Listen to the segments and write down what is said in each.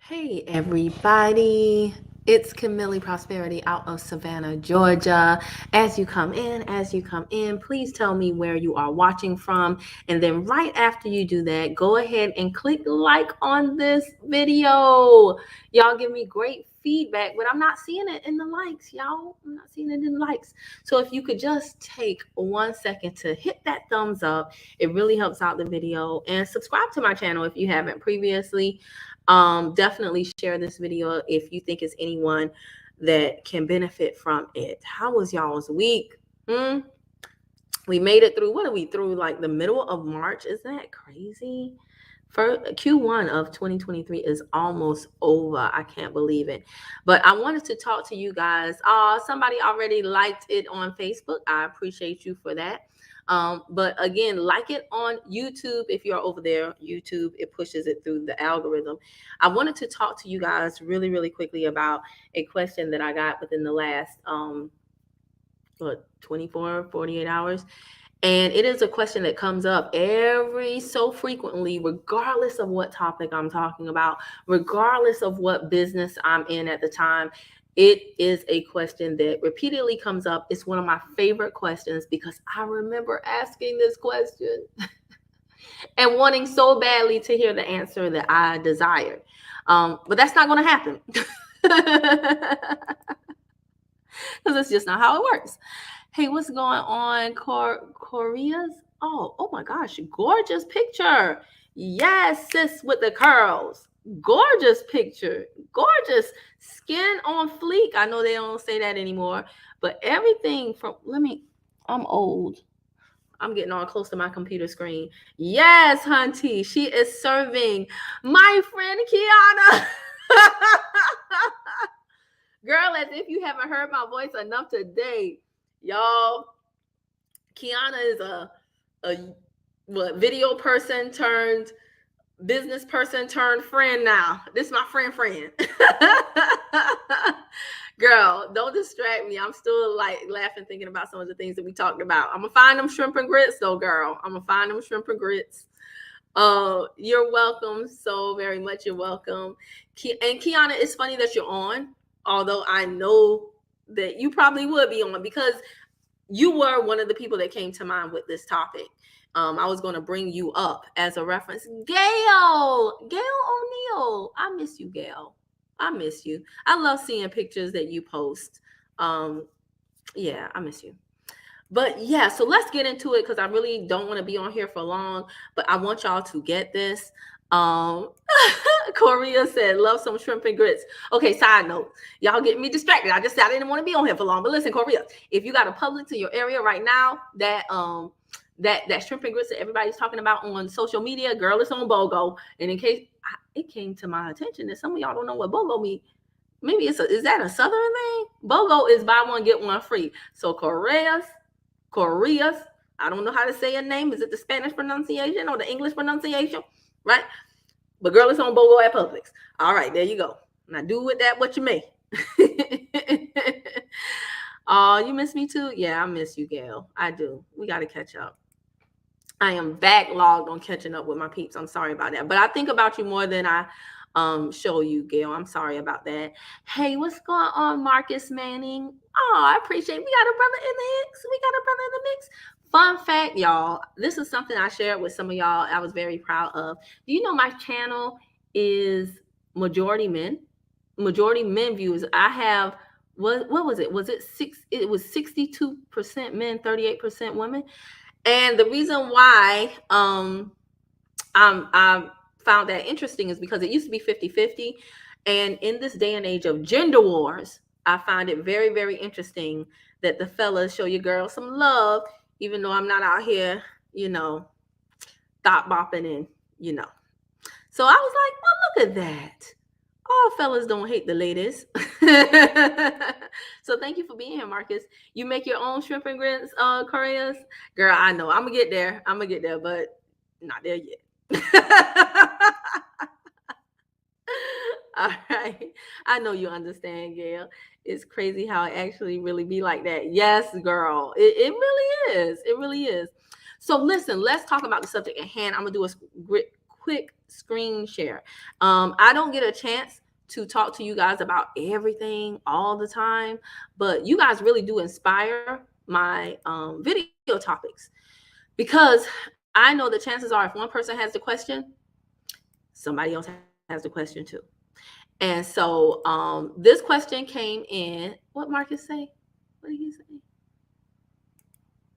Hey everybody, it's Camille Prosperity out of Savannah, Georgia. As you come in, please tell me where you are watching from. And then right after you do that, go ahead and click like on this video. Y'all give me great feedback, but I'm not seeing it in the likes, y'all. I'm not seeing it in the likes. So if you could just take 1 second to hit that thumbs up, it really helps out the video. And subscribe to my channel if you haven't previously. Definitely share this video if you think it's anyone that can benefit from it. How was y'all's week? We made it through. What are we through? Like the middle of March? Isn't that crazy? For Q1 of 2023 is almost over. I can't believe it. But I wanted to talk to you guys. Somebody already liked it on Facebook. I appreciate you for that. But again, like it on YouTube. If you're over there, YouTube, it pushes it through the algorithm. I wanted to talk to you guys really, really quickly about a question that I got within the last 24, 48 hours. And it is a question that comes up every so frequently, regardless of what topic I'm talking about, regardless of what business I'm in at the time. It is a question that repeatedly comes up. It's one of my favorite questions because I remember asking this question and wanting so badly to hear the answer that I desired. But that's not going to happen because it's just not how it works. Hey, what's going on, Korea's? Oh my gosh, gorgeous picture. Yes, sis with the curls. Gorgeous picture. Gorgeous skin on fleek. I know they don't say that anymore, but everything from, I'm old. I'm getting all close to my computer screen. Yes, Hunty, she is serving my friend Kiana. Girl, as if you haven't heard my voice enough today. Y'all, Kiana is a video person turned business person turned friend now. This is my friend. Girl, don't distract me. I'm still like laughing thinking about some of the things that we talked about. I'm gonna find them shrimp and grits though, girl. I'm gonna find them shrimp and grits. You're welcome so very much. You're welcome. And Kiana, it's funny that you're on, although I know that you probably would be on because you were one of the people that came to mind with this topic. I was going to bring you up as a reference. Gail O'Neill. I miss you, Gail. I miss you. I love seeing pictures that you post. Yeah, I miss you. But yeah, so let's get into it because I really don't want to be on here for long, but I want y'all to get this. Korea said, love some shrimp and grits. Okay, side note, y'all get me distracted. I just said I didn't want to be on here for long. But listen, Korea, if you got a Publix in your area right now, that shrimp and grits that everybody's talking about on social media, girl, it's on BOGO. And in case it came to my attention that some of y'all don't know what BOGO means, maybe is that a Southern thing? BOGO is buy one, get one free. So Korea's, I don't know how to say your name. Is it the Spanish pronunciation or the English pronunciation? Right? But girl, it's on BOGO at Publix. All right, there you go. Now do with that what you may. Oh, you miss me too? Yeah, I miss you, Gail. I do. We got to catch up. I am backlogged on catching up with my peeps. I'm sorry about that. But I think about you more than I show you, Gail. I'm sorry about that. Hey, what's going on, Marcus Manning? Oh, I appreciate it. We got a brother in the mix. Fun fact, y'all. This is something I shared with some of y'all. I was very proud of. Do you know my channel is majority men? Majority men views. I have what was it? Was it six? It was 62% men, 38% women. And the reason why I found that interesting is because it used to be 50-50. And in this day and age of gender wars, I find it very, very interesting that the fellas show your girl some love, even though I'm not out here, thought bopping and, So I was like, well, look at that. All fellas don't hate the ladies. So thank you for being here, Marcus. You make your own shrimp and grits, Koreas? Girl, I know. I'm going to get there, but not there yet. All right. I know you understand, Gail. It's crazy how it actually really be like that. Yes, girl. It really is. It really is. So listen, let's talk about the subject at hand. I'm going to do a quick screen share. I don't get a chance to talk to you guys about everything all the time, but you guys really do inspire my video topics, because I know the chances are if one person has the question, somebody else has the question too. And so this question came in. What Marcus say? What did he say?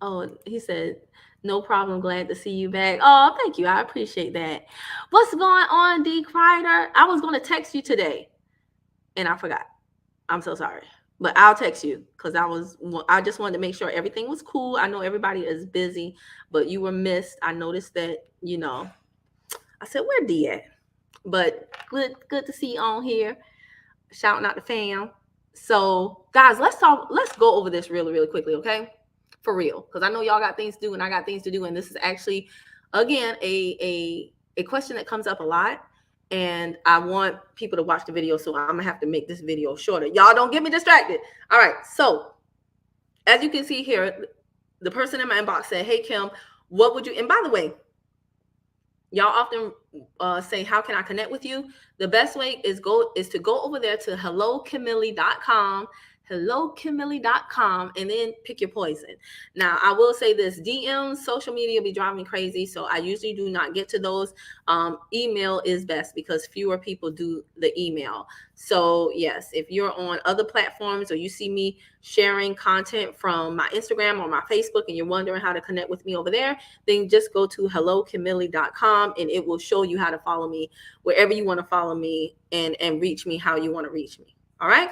Oh, he said, no problem. Glad to see you back. Oh, thank you. I appreciate that. What's going on, D. Kreider? I was going to text you today and I forgot. I'm so sorry. But I'll text you because I just wanted to make sure everything was cool. I know everybody is busy, but you were missed. I noticed that, I said, where D at? But good to see you on here. Shouting out the fam. So guys, let's go over this really, really quickly, okay? For real. Because I know y'all got things to do and I got things to do. And this is actually, again, a question that comes up a lot. And I want people to watch the video, so I'm gonna have to make this video shorter. Y'all don't get me distracted. All right, so as you can see here, the person in my inbox said, hey Kim, what would you, and by the way, y'all often say, how can I connect with you? The best way is to go over there to hellokimili.com, and then pick your poison. Now, I will say this, DMs, social media be driving me crazy, so I usually do not get to those. Email is best because fewer people do the email. So yes, if you're on other platforms or you see me sharing content from my Instagram or my Facebook and you're wondering how to connect with me over there, then just go to hellokimili.com and it will show you how to follow me wherever you want to follow me and reach me how you want to reach me. All right.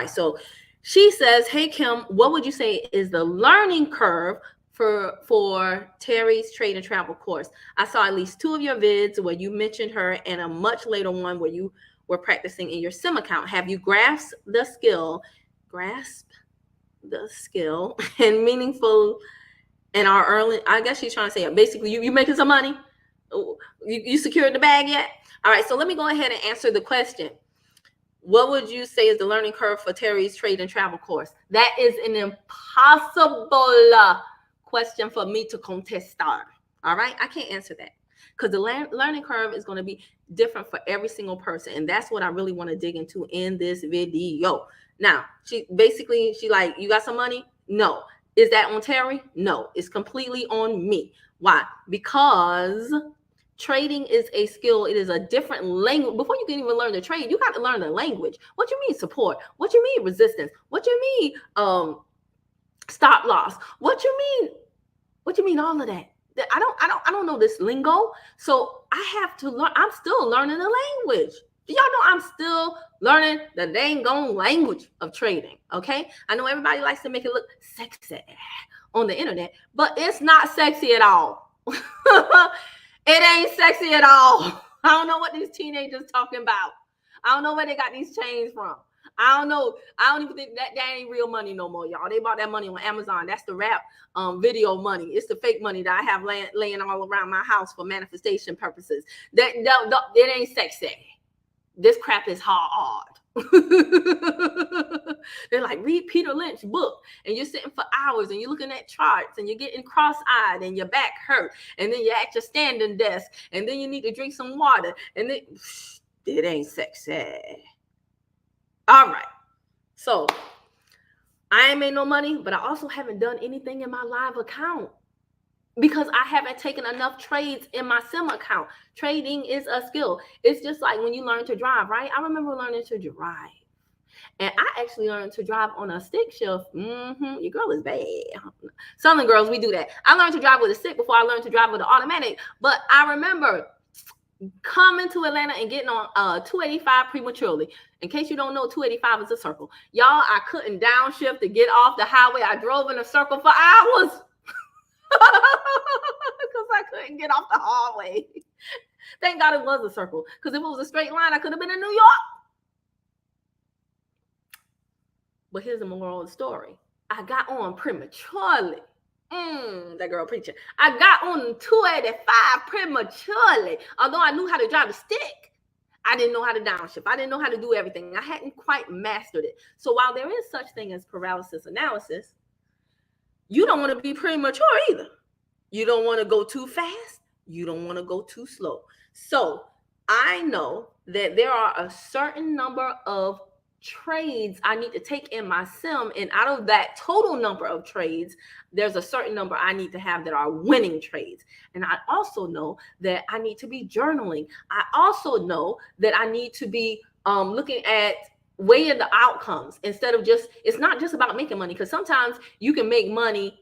So she says, hey, Kim, what would you say is the learning curve for Terry's trade and travel course? I saw at least 2 of your vids where you mentioned her and a much later one where you were practicing in your sim account. Have you grasped the skill and meaningful and are early? I guess she's trying to say, basically, you making some money? You secured the bag yet? All right, so let me go ahead and answer the question. What would you say is the learning curve for Terry's trade and travel course? That is an impossible question for me to contest. All right, I can't answer that because the learning curve is going to be different for every single person, and that's what I really want to dig into in this video. Now, she like, you got some money? No. Is that on Terry? No, it's completely on me. Why? Because trading is a skill. It is a different language. Before you can even learn to trade, you got to learn the language. What you mean support? What you mean resistance? What you mean stop loss? What you mean all of that? I don't know this lingo. So I have to learn. I'm still learning the language. Do y'all know I'm still learning the dang gone language of trading? Okay. I know everybody likes to make it look sexy on the internet, but it's not sexy at all. It ain't sexy at all. I don't know what these teenagers talking about. I don't know where they got these chains from. I don't know. I don't even think that ain't real money no more, y'all. They bought that money on Amazon. That's the rap video money. It's the fake money that I have laying all around my house for manifestation purposes. It ain't sexy. This crap is hard. They're like, read Peter Lynch book, and you're sitting for hours and you're looking at charts and you're getting cross-eyed and your back hurt, and then you're at your standing desk and then you need to drink some water, and then it ain't sexy. All right, so I ain't made no money, but I also haven't done anything in my live account because I haven't taken enough trades in my sim account. Trading is a skill. It's just like when you learn to drive, right? I remember learning to drive. And I actually learned to drive on a stick shift. Your girl is bad. Southern girls, we do that. I learned to drive with a stick before I learned to drive with an automatic. But I remember coming to Atlanta and getting on 285 prematurely. In case you don't know, 285 is a circle. Y'all, I couldn't downshift to get off the highway. I drove in a circle for hours. Because I couldn't get off the hallway. Thank God it was a circle. Because if it was a straight line, I could have been in New York. But here's the moral of the story. I got on prematurely. That girl preacher. I got on 285 prematurely. Although I knew how to drive a stick, I didn't know how to downshift. I didn't know how to do everything. I hadn't quite mastered it. So while there is such thing as paralysis analysis, you don't want to be premature either. You don't want to go too fast. You don't want to go too slow. So I know that there are a certain number of trades I need to take in my sim, and out of that total number of trades, there's a certain number I need to have that are winning trades. And I also know that I need to be journaling. I also know that I need to be looking at weighing the outcomes instead of just, it's not just about making money, because sometimes you can make money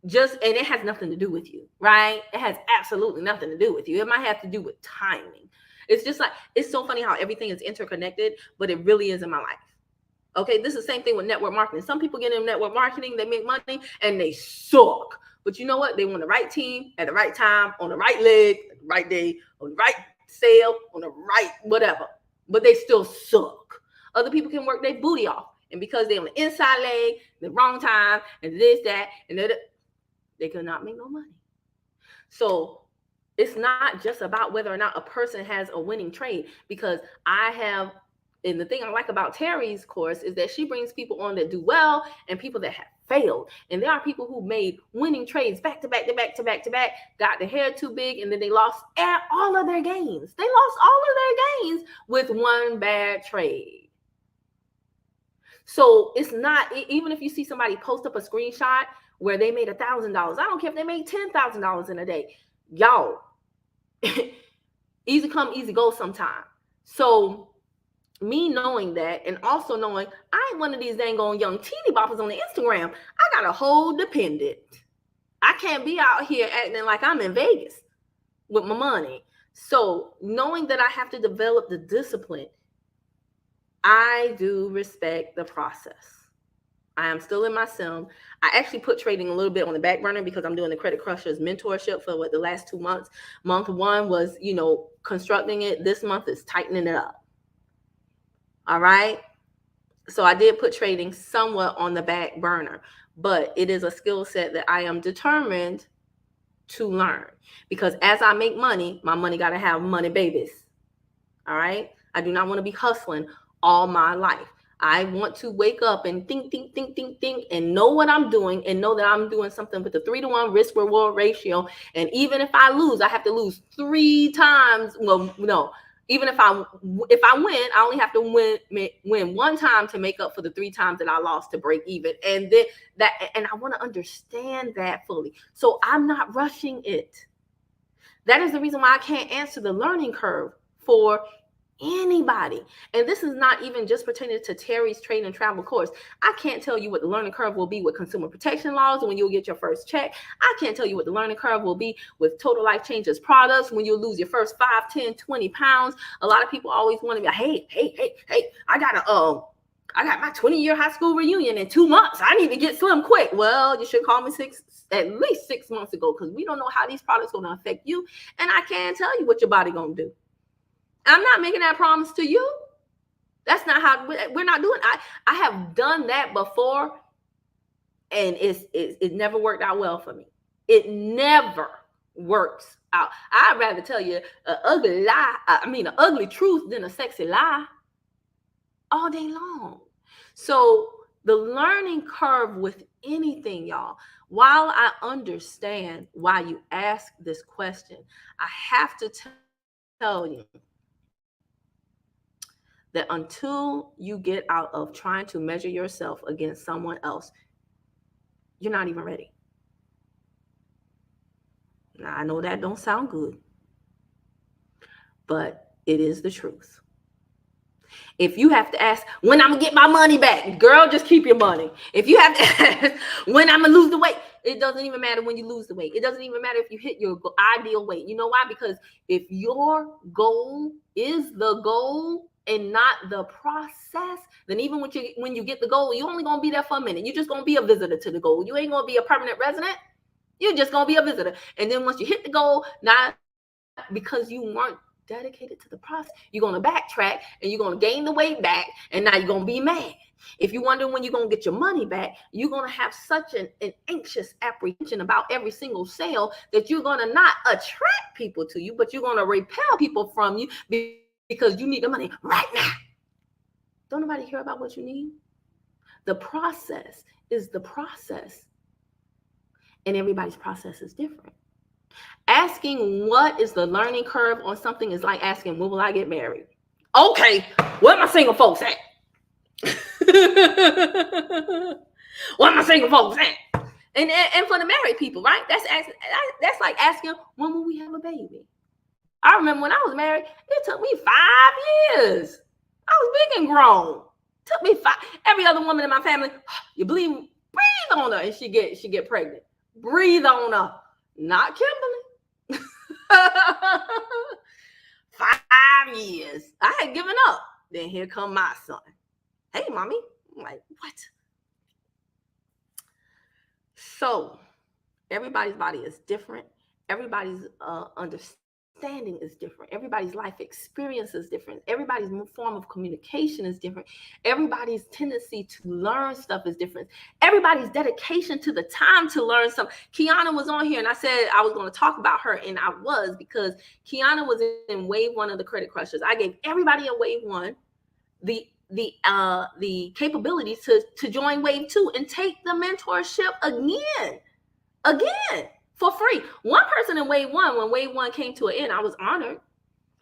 just, and it has nothing to do with you, right? It has absolutely nothing to do with you. It might have to do with timing. It's just like, it's so funny how everything is interconnected, but it really is in my life. Okay, this is the same thing with network marketing. Some people get in network marketing, they make money, and they suck. But you know what? They want the right team at the right time, on the right leg, at the right day, on the right sale, on the right whatever. But they still suck. Other people can work their booty off, and because they're on the inside leg, the wrong time, and this, that, and that, they could not make no money. So it's not just about whether or not a person has a winning trade, because I have, and the thing I like about Terry's course is that she brings people on that do well and people that have failed. And there are people who made winning trades back to back to back to back to back, got their hair too big, and then they lost all of their gains. They lost all of their gains with one bad trade. So it's not, even if you see somebody post up a screenshot where they made $1,000, I don't care if they made $10,000 in a day. Y'all, easy come, easy go sometimes. So me knowing that, and also knowing I ain't one of these dang on young teeny boppers on the Instagram. I got a whole dependent. I can't be out here acting like I'm in Vegas with my money. So knowing that I have to develop the discipline, I do respect the process. I am still in my sim. I actually put trading a little bit on the back burner because I'm doing the Credit Crushers mentorship for the last 2 months. Month one was, constructing it. This month is tightening it up. All right. So I did put trading somewhat on the back burner, but it is a skill set that I am determined to learn, because as I make money, my money got to have money babies. All right. I do not want to be hustling all my life. I want to wake up and think, and know what I'm doing, and know that I'm doing something with the 3-to-1 risk reward ratio. And even if I lose, I have to lose 3 times. Well, no, even if I win, I only have to win 1 time to make up for the 3 times that I lost to break even. And then and I want to understand that fully. So I'm not rushing it. That is the reason why I can't answer the learning curve for anybody. And this is not even just pertaining to Terry's trade and travel course. I can't tell you what the learning curve will be with consumer protection laws when you'll get your first check. I can't tell you what the learning curve will be with total life changes products when you lose your first 5, 10, 20 pounds. A lot of people always want to be, hey, I got my 20-year high school reunion in 2 months. I need to get slim quick. Well, you should call me at least 6 months ago, because we don't know how these products are going to affect you. And I can't tell you what your body going to do. I'm not making that promise to you. That's not how we're not doing. I have done that before, and it never worked out well for me. It never works out. I'd rather tell you an ugly lie. An ugly truth than a sexy lie all day long. So the learning curve with anything, y'all, while I understand why you ask this question, I have to tell you that until you get out of trying to measure yourself against someone else, you're not even ready. Now, I know that don't sound good, but it is the truth. If you have to ask when I'm gonna get my money back, girl, just keep your money. If you have to ask when I'm gonna lose the weight, it doesn't even matter when you lose the weight. It doesn't even matter if you hit your ideal weight. You know why? Because if your goal is the goal and not the process, then even when you get the goal, you're only gonna be there for a minute. You're just gonna be a visitor to the goal. You ain't gonna be a permanent resident. You're just gonna be a visitor. And then once you hit the goal, not because you weren't dedicated to the process, you're going to backtrack and you're going to gain the weight back, and now you're going to be mad. If you're wondering when you're going to get your money back, you're going to have such an anxious apprehension about every single sale that you're going to not attract people to you, but you're going to repel people from you because you need the money right now. Don't nobody care about what you need. The process is the process, and everybody's process is different. Asking what is the learning curve on something is like asking, when will I get married? Okay, where my single folks at? Where my single folks at? And for the married people, right? That's like asking, when will we have a baby? I remember when I was married, it took me 5 years. I was big and grown. It took me 5. Every other woman in my family, you believe me? Breathe on her and she get pregnant. Breathe on her. Not Kimberly. 5 years. I had given up. Then here come my son. Hey, mommy. I'm like, what? So everybody's body is different. Everybody's understanding is different. Everybody's life experience is different. Everybody's form of communication is different. Everybody's tendency to learn stuff is different. Everybody's dedication to the time to learn something. Kiana was on here and I said I was going to talk about her, and I was, because Kiana was in wave 1 of the Credit Crushers. I gave everybody in wave 1 the capability to join wave 2 and take the mentorship again for free. One person in wave 1, when wave 1 came to an end, I was honored,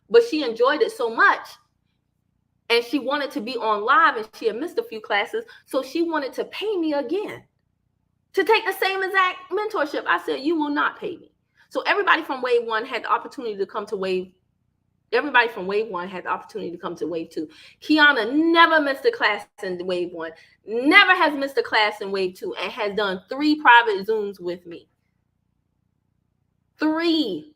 but she enjoyed it so much and she wanted to be on live, and she had missed a few classes, so she wanted to pay me again to take the same exact mentorship. I said, you will not pay me. So everybody from wave 1 had the opportunity to come to wave. Everybody from wave 1 had the opportunity to come to wave 2. Kiana never missed a class in wave 1, never has missed a class in wave 2, and has done 3 private Zooms with me. 3.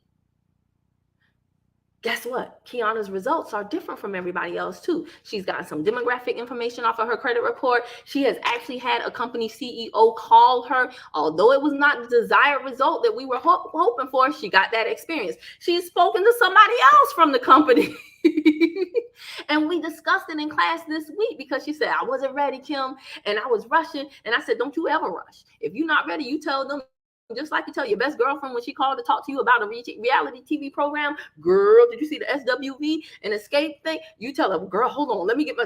Guess what? Kiana's results are different from everybody else too. She's got some demographic information off of her credit report. She has actually had a company CEO call her. Although it was not the desired result that we were hoping for, she got that experience. She's spoken to somebody else from the company. And we discussed it in class this week, because she said, I wasn't ready, Kim, and I was rushing. And I said, don't you ever rush. If you're not ready, you tell them. Just like you tell your best girlfriend when she called to talk to you about a reality TV program, girl, did you see the SWV and escape thing? You tell her, girl, hold on, let me get my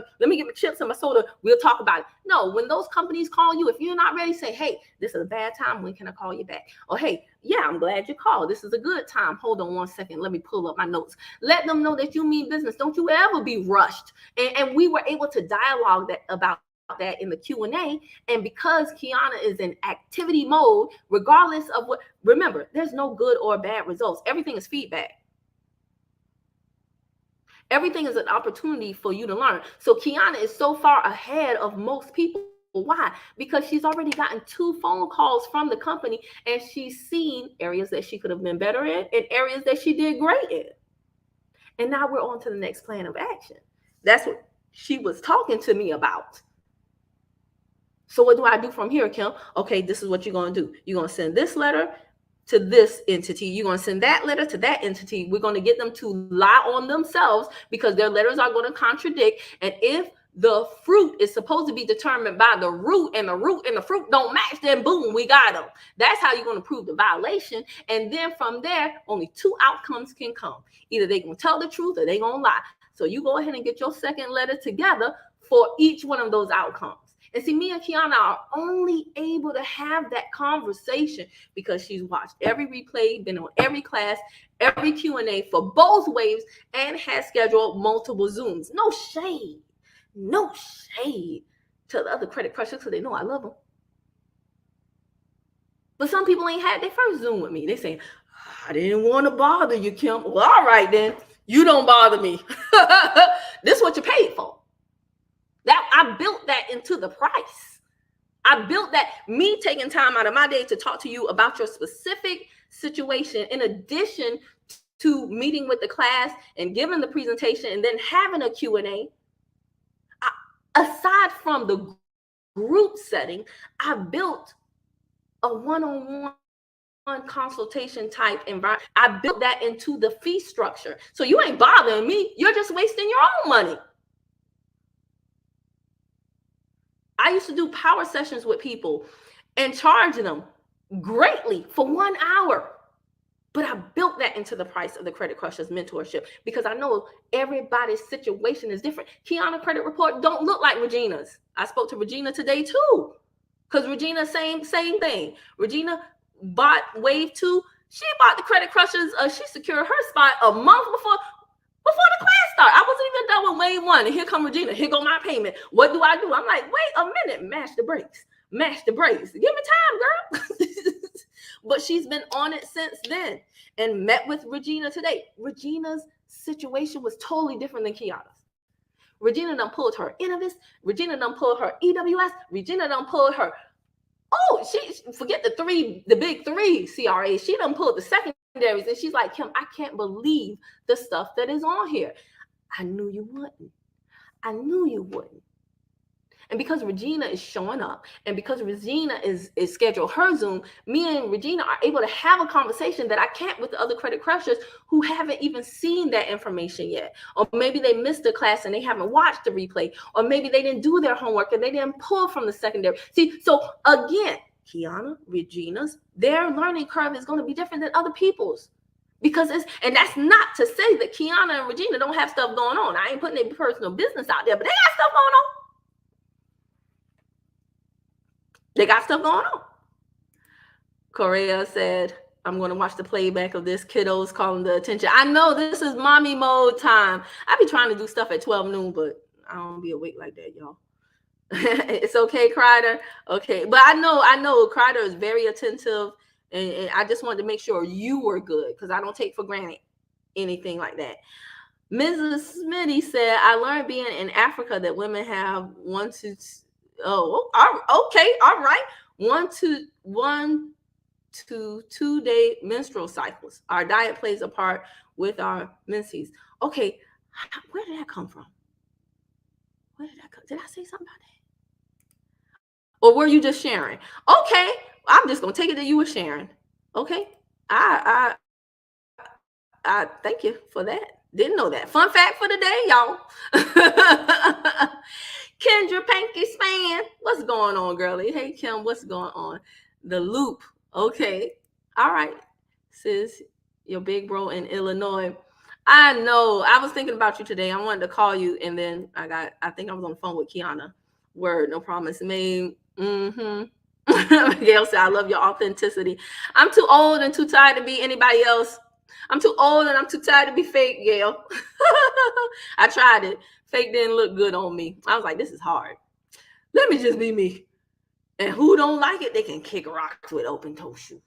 chips and my soda. We'll talk about it. No, when those companies call you, if you're not ready, say, hey, this is a bad time. When can I call you back? Or hey, yeah, I'm glad you called. This is a good time. Hold on 1 second. Let me pull up my notes. Let them know that you mean business. Don't you ever be rushed. And we were able to dialogue about that in the Q&A. And because Kiana is in activity mode, regardless of what, remember, there's no good or bad results. Everything is feedback. Everything is an opportunity for you to learn. So Kiana is so far ahead of most people. Why? Because she's already gotten 2 phone calls from the company, and she's seen areas that she could have been better in and areas that she did great in. And now we're on to the next plan of action. That's what she was talking to me about. So what do I do from here, Kim? Okay, this is what you're going to do. You're going to send this letter to this entity. You're going to send that letter to that entity. We're going to get them to lie on themselves, because their letters are going to contradict. And if the fruit is supposed to be determined by the root, and the fruit don't match, then boom, we got them. That's how you're going to prove the violation. And then from there, only 2 outcomes can come. Either they're going to tell the truth or they're going to lie. So you go ahead and get your second letter together for each one of those outcomes. And see, me and Kiana are only able to have that conversation because she's watched every replay, been on every class, every Q&A for both waves, and has scheduled multiple Zooms. No shade to the other credit crushers, because they know I love them. But some people ain't had their first Zoom with me. They say, I didn't want to bother you, Kim. Well, all right then. You don't bother me. This is what you paid for. That I built that into the price. I built that, me taking time out of my day to talk to you about your specific situation, in addition to meeting with the class and giving the presentation and then having a Q&A. Aside from the group setting, I built a one-on-one consultation type environment. I built that into the fee structure. So you ain't bothering me. You're just wasting your own money. I used to do power sessions with people and charge them greatly for 1 hour. But I built that into the price of the Credit Crushers mentorship, because I know everybody's situation is different. Kiana credit report don't look like Regina's. I spoke to Regina today too, because Regina, same thing. Regina bought wave 2. She bought the Credit Crushers. She secured her spot a month before the class started. I wasn't even done with wave one. And here come Regina. Here go my payment. What do? I'm like, wait a minute. Mash the brakes. Mash the brakes. Give me time, girl. But she's been on it since then and met with Regina today. Regina's situation was totally different than Kiana's. Regina done pulled her Innovis. Regina done pulled her EWS. Regina done pulled her, she forget the big three CRAs. She done pulled the secondaries. And she's like, Kim, I can't believe the stuff that is on here. I knew you wouldn't. I knew you wouldn't. And because Regina is showing up and because Regina is scheduled her Zoom, me and Regina are able to have a conversation that I can't with the other credit crushers who haven't even seen that information yet. Or maybe they missed the class and they haven't watched the replay. Or maybe they didn't do their homework and they didn't pull from the secondary. See, so again, Kiana, Regina's, their learning curve is going to be different than other people's. And that's not to say that Kiana and Regina don't have stuff going on. I ain't putting their personal business out there, but they got stuff going on. They got stuff going on. Correa said, I'm going to watch the playback of this. Kiddos calling the attention. I know this is mommy mode time. I be trying to do stuff at 12 noon, but I don't be awake like that, y'all. It's okay, Crider. Okay. But I know Crider is very attentive. And I just wanted to make sure you were good because I don't take for granted anything like that. Mrs. Smitty said, I learned being in Africa that women have 1 to 2 day menstrual cycles. Our diet plays a part with our menses. Okay, where did that come from? Where did that come? Did I say something about that? Or were you just sharing? Okay, I'm just gonna take it that you were sharing. Okay, I thank you for that. Didn't know that. Fun fact for the day, y'all. Kendra Panky Span, what's going on, girlie? Hey, Kim, what's going on? The Loop. Okay. All right. Sis, your big bro in Illinois. I know. I was thinking about you today. I wanted to call you, and then I think I was on the phone with Kiana. Word, no promise made. Gail said, I love your authenticity. I'm too old and too tired to be anybody else. I'm too old and I'm too tired to be fake, Gail. I tried it. Fake didn't look good on me. I was like, this is hard. Let me just be me. And who don't like it, they can kick rocks with open toe shoes.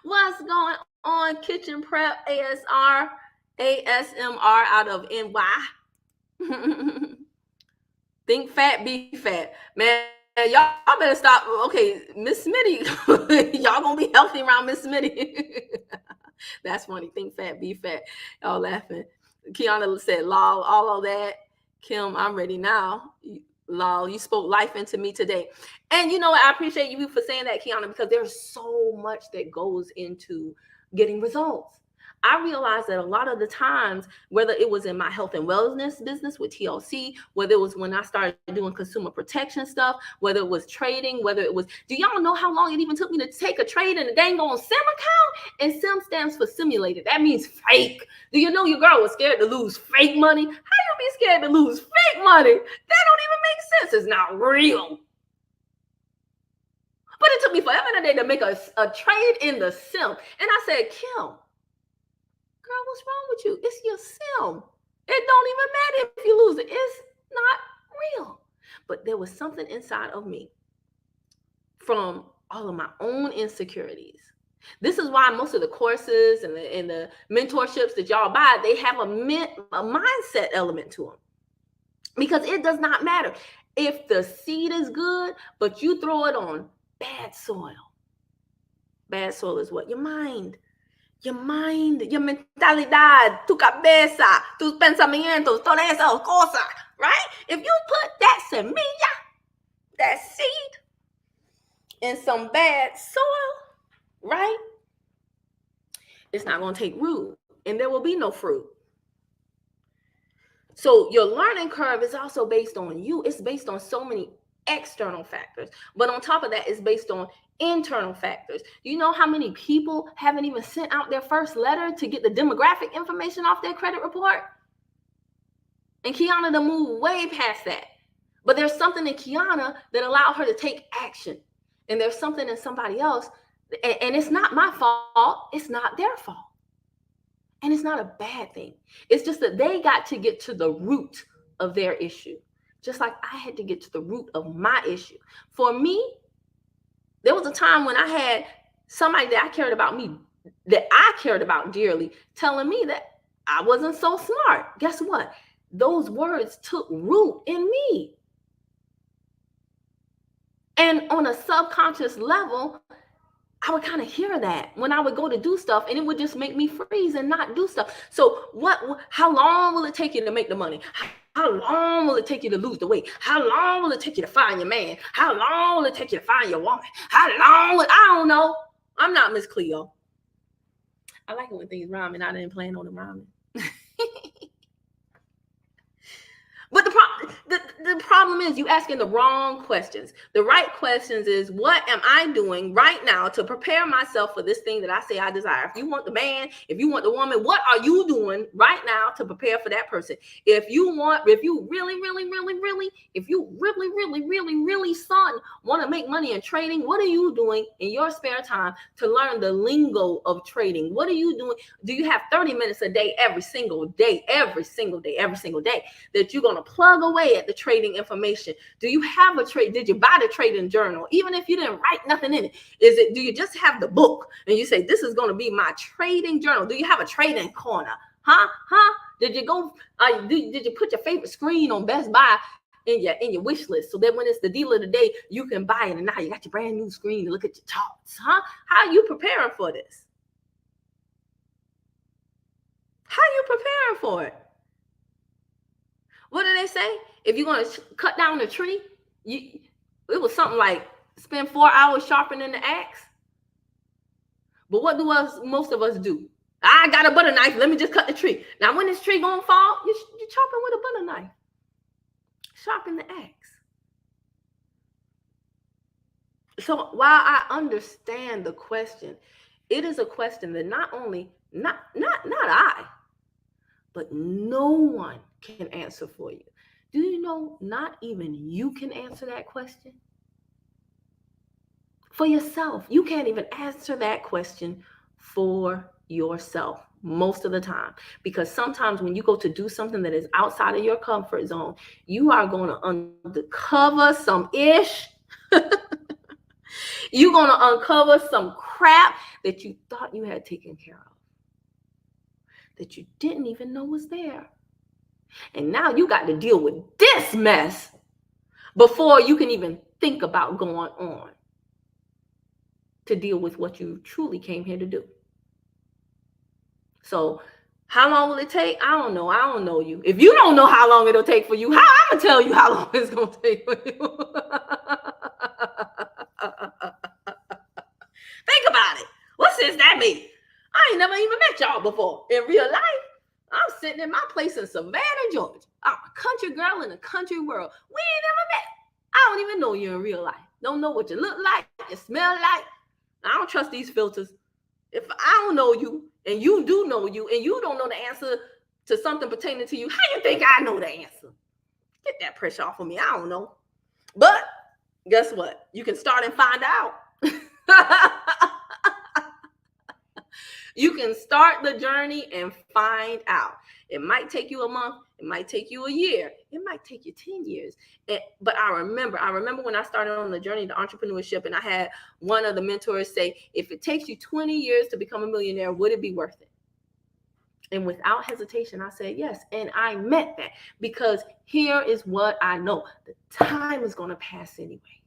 What's going on? Kitchen Prep ASMR out of NY. Think fat, be fat. Man, y'all better stop. Okay, Miss Smitty. Y'all gonna be healthy around Miss Smitty. That's funny. Think fat, be fat. Y'all laughing. Kiana said, lol, all of that. Kim, I'm ready now. Lol, you spoke life into me today. And you know what? I appreciate you for saying that, Kiana, because there's so much that goes into getting results. I realized that a lot of the times, whether it was in my health and wellness business with TLC, whether it was when I started doing consumer protection stuff, whether it was trading, whether it was, do y'all know how long it even took me to take a trade in a dang on SIM account? And SIM stands for simulated. That means fake. Do you know your girl was scared to lose fake money? How you be scared to lose fake money? That don't even make sense. It's not real. But it took me forever today to make a trade in the SIM. And I said, Kim, girl, what's wrong with you? It's your SIM. It don't even matter if you lose it. It's not real. But there was something inside of me from all of my own insecurities. This is why most of the courses and the mentorships that y'all buy, they have a mindset element to them. Because it does not matter if the seed is good, but you throw it on bad soil. Bad soil is what? Your mind. Your mind, your mentalidad, tu cabeza, tus pensamientos, todas esas cosas, right? If you put that semilla, that seed, in some bad soil, right? It's not going to take root, and there will be no fruit. So your learning curve is also based on you. It's based on so many external factors. But on top of that, it's based on internal factors. You know how many people haven't even sent out their first letter to get the demographic information off their credit report? And Kiana to move way past that. But there's something in Kiana that allowed her to take action. And there's something in somebody else And it's not my fault. It's not their fault. And it's not a bad thing. It's just that they got to get to the root of their issue. Just like I had to get to the root of my issue. For me, there was a time when I had somebody that I cared about me, that I cared about dearly, telling me that I wasn't so smart. Guess what? Those words took root in me. And on a subconscious level, I would kind of hear that when I would go to do stuff, and it would just make me freeze and not do stuff. So how long will it take you to make the money? How long will it take you to lose the weight? How long will it take you to find your man? How long will it take you to find your woman? I don't know. I'm not Miss Cleo. I like it when things rhyme, and I didn't plan on them rhyming. But the problem is you asking the wrong questions. The right questions is, what am I doing right now to prepare myself for this thing that I say I desire? If you want the man, if you want the woman, what are you doing right now to prepare for that person? If you really, son, want to make money in trading, what are you doing in your spare time to learn the lingo of trading? What are you doing? Do you have 30 minutes a day, every single day, that you're going to plug away at the trading information? Do you have a trade? Did you buy the trading journal? Even if you didn't write nothing in it, do you just have the book and you say, this is going to be my trading journal? Do you have a trading corner? Did you go, did you put your favorite screen on Best Buy in your wish list, so that when it's the deal of the day, you can buy it, and now you got your brand new screen to look at your charts? How are you preparing for this? How are you preparing for it? What do they say? If you're going to cut down a tree, it was something like spend 4 hours sharpening the axe. But what do most of us do? I got a butter knife. Let me just cut the tree. Now, when this tree going to fall, you're chopping with a butter knife. Sharpen the axe. So while I understand the question, it is a question that not I, but no one can answer for you. Do you know not even you can answer that question? For yourself, you can't even answer that question for yourself most of the time, because sometimes when you go to do something that is outside of your comfort zone, you are going to uncover some ish. You're going to uncover some crap that you thought you had taken care of, that you didn't even know was there. And now you got to deal with this mess before you can even think about going on to deal with what you truly came here to do. So how long will it take? I don't know. I don't know you. If you don't know how long it'll take for you, how I'm going to tell you how long it's going to take for you? Think about it. What sense that make? I ain't never even met y'all before in real life. I'm sitting in my place in Savannah, Georgia. I'm a country girl in a country world. We ain't never met. I don't even know you in real life. Don't know what you look like, you smell like. I don't trust these filters. If I don't know you and you do know you and you don't know the answer to something pertaining to you, how you think I know the answer? Get that pressure off of me. I don't know. But guess what? You can start and find out. You can start the journey and find out. It might take you a month. It might take you a year. It might take you 10 years. But I remember when I started on the journey to entrepreneurship, and I had one of the mentors say, if it takes you 20 years to become a millionaire, would it be worth it? And without hesitation, I said yes. And I meant that, because here is what I know. The time is going to pass anyway.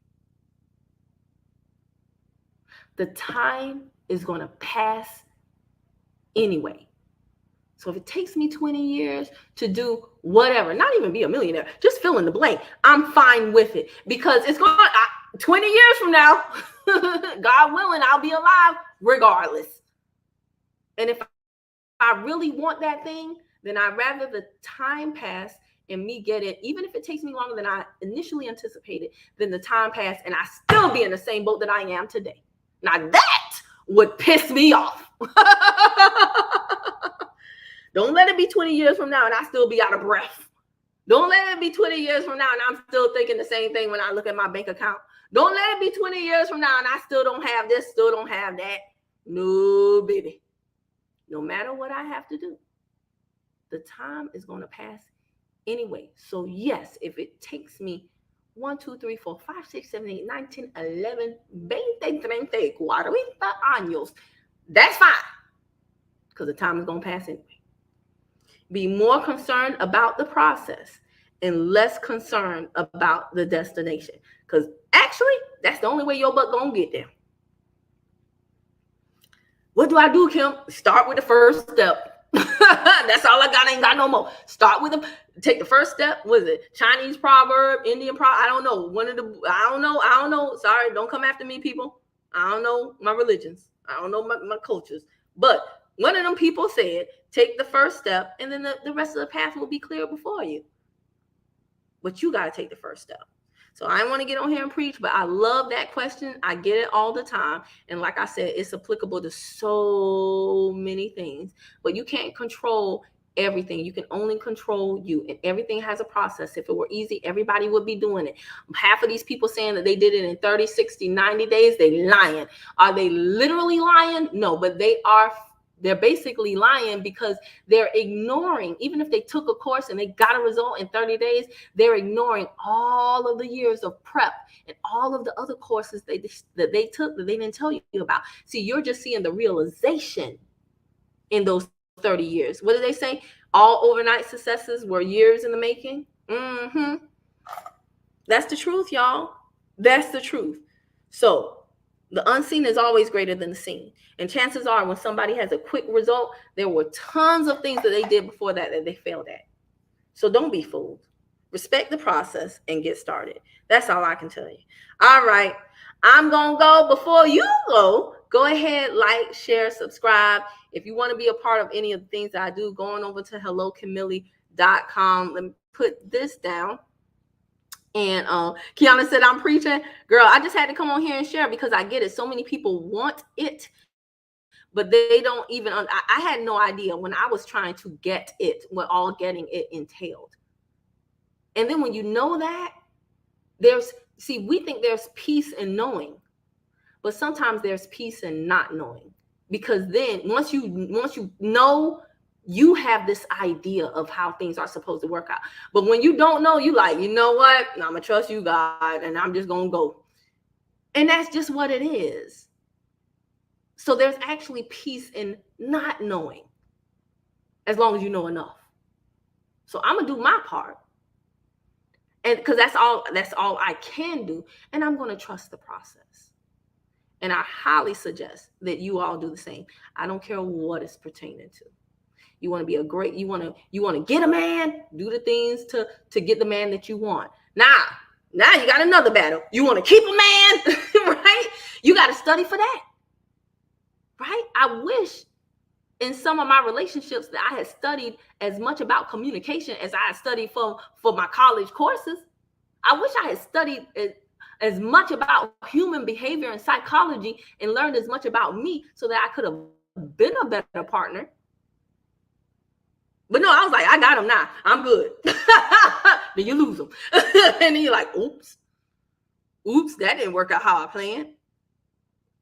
The time is going to pass anyway. So if it takes me 20 years to do whatever, not even be a millionaire, just fill in the blank, I'm fine with it, because it's going to, 20 years from now, God willing, I'll be alive regardless. And if I really want that thing, then I'd rather the time pass and me get it, even if it takes me longer than I initially anticipated, than the time pass and I still be in the same boat that I am today. Now that would piss me off. Don't let it be 20 years from now and I still be out of breath. Don't let it be 20 years from now and I'm still thinking the same thing when I look at my bank account. Don't let it be 20 years from now and I still don't have this, still don't have that. No, baby. No matter what I have to do, the time is going to pass anyway. So yes, if it takes me 1, 2, 3, 4, 5, 6, 7, 8, 9, 10, 11, 20, 30, 40 años, that's fine. Because the time is going to pass anyway. Be more concerned about the process and less concerned about the destination. Because actually, that's the only way your butt going to get there. What do I do, Kim? Start with the first step. That's all I got. I ain't got no more. Start with them. Take the first step. What is it? Chinese proverb, Indian proverb. I don't know. I don't know. Sorry, don't come after me, people. I don't know my religions. I don't know my cultures. But one of them people said, take the first step, and then the rest of the path will be clear before you. But you got to take the first step. So I want to get on here and preach, but I love that question. I get it all the time. And like I said, it's applicable to so many things, but you can't control everything. You can only control you, and everything has a process. If it were easy, everybody would be doing it. Half of these people saying that they did it in 30, 60, 90 days, they lying. Are they literally lying? No, but they're basically lying because they're ignoring, even if they took a course and they got a result in 30 days, they're ignoring all of the years of prep and all of the other courses that they took that they didn't tell you about. See, you're just seeing the realization in those 30 years. What did they say? All overnight successes were years in the making. That's the truth, y'all. That's the truth. So the unseen is always greater than the seen. And chances are when somebody has a quick result, there were tons of things that they did before that they failed at. So don't be fooled. Respect the process and get started. That's all I can tell you. All right. I'm going to go. Before you go ahead, like, share, subscribe. If you want to be a part of any of the things that I do, go on over to hellokimili.com. Let me put this down. And Kiana said, I'm preaching. Girl, I just had to come on here and share because I get it. So many people want it, but they don't even, I had no idea when I was trying to get it, what all getting it entailed. And then when you know that, we think there's peace in knowing, but sometimes there's peace in not knowing. Because then once you know, you have this idea of how things are supposed to work out. But when you don't know, you like, you know what? I'm going to trust you, God, and I'm just going to go. And that's just what it is. So there's actually peace in not knowing, as long as you know enough. So I'm going to do my part. And because that's all I can do. And I'm going to trust the process. And I highly suggest that you all do the same. I don't care what it's pertaining to. You want to be you want to get a man, do the things to get the man that you want. Now you got another battle. You want to keep a man, right? You got to study for that, right? I wish in some of my relationships that I had studied as much about communication as I had studied for my college courses. I wish I had studied as much about human behavior and psychology and learned as much about me so that I could have been a better partner. But no, I was like, I got him now. I'm good. Then you lose them. And then you're like, oops, that didn't work out how I planned.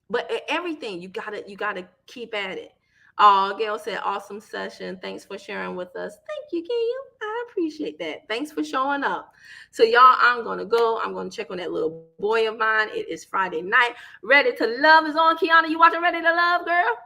But everything, you gotta keep at it. Oh, Gail said, awesome session. Thanks for sharing with us. Thank you, Gail. I appreciate that. Thanks for showing up. So y'all, I'm going to go. I'm going to check on that little boy of mine. It is Friday night. Ready to Love is on. Kiana, you watching Ready to Love, girl?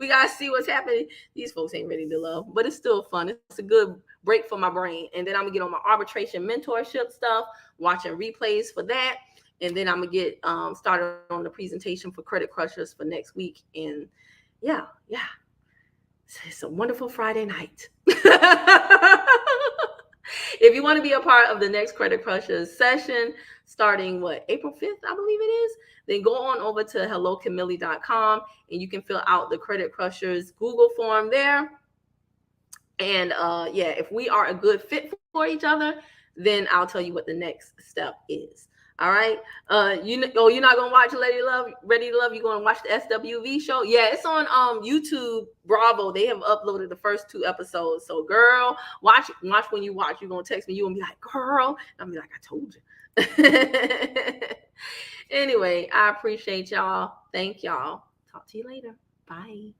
We got to see what's happening. These folks ain't ready to love, but it's still fun. It's a good break for my brain. And then I'm going to get on my arbitration mentorship stuff, watching replays for that. And then I'm going to get started on the presentation for Credit Crushers for next week. And yeah. It's a wonderful Friday night. If you want to be a part of the next Credit Crushers session, starting April 5th, I believe it is, then go on over to hellokimili.com and you can fill out the Credit Crushers Google form there. And if we are a good fit for each other, then I'll tell you what the next step is. All right. You're not gonna watch Ready to Love. You're gonna watch the SWV show. Yeah, it's on YouTube Bravo. They have uploaded the first 2 episodes. So girl, watch when you watch. You're gonna text me. You're gonna be like, girl. And I'll be like, I told you. Anyway, I appreciate y'all. Thank y'all. Talk to you later. Bye.